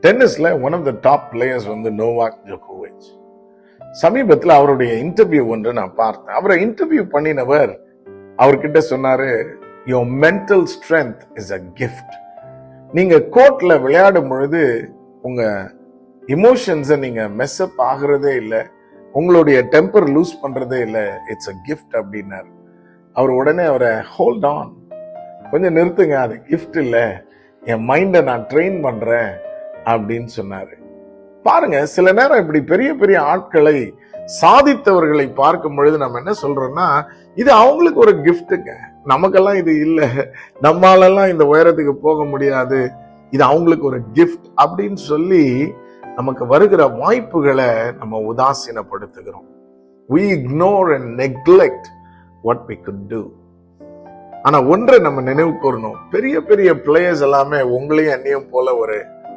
டென்னிஸ்ல one of the top players வந்து Novak ஜோகோவிச். சமீபத்தில் அவருடைய இன்டர்வியூ ஒன்று நான் பார்த்தேன். அவரை இன்டர்வியூ பண்ணினவர் அவர்கிட்ட சொன்னாரு, your mental strength is a gift. நீங்க கோர்ட்ல விளையாடும் பொழுது உங்க இமோஷன்ஸை நீங்க மெஸ்அப் ஆகுறதே இல்லை, உங்களுடைய டெம்பர் லூஸ் பண்றதே இல்லை, இட்ஸ் அ கிஃப்ட் அப்படின்னாரு. அவர் உடனே அவரை ஹோல்ட் ஆன், கொஞ்சம் நிறுத்துங்க, அது கிஃப்ட் இல்லை, என் மைண்டை நான் ட்ரெயின் பண்றேன் அப்படின்னு சொன்னாரு. பாருங்க, சில நேரம் இப்படி பெரிய பெரிய ஆட்களை, சாதித்தவர்களை பார்க்கும் பொழுது நம்ம என்ன சொல்றோம்னா, இது அவங்களுக்கு ஒரு கிஃப்ட்டுங்க, நமக்கெல்லாம் இது இல்லை, நம்மளாலாம் இந்த உயரத்துக்கு போக முடியாது, இது அவங்களுக்கு ஒரு கிஃப்ட் அப்படின்னு சொல்லி நமக்கு வருகிற வாய்ப்புகளை நம்ம உதாசீனப்படுத்துகிறோம். We ignore and neglect what we could do. ஆனா ஒன்றை நம்ம நினைவு கூறணும், பெரிய பெரிய பிளேயர்ஸ் எல்லாமே உங்களையும் என்னையும் போல ஒரு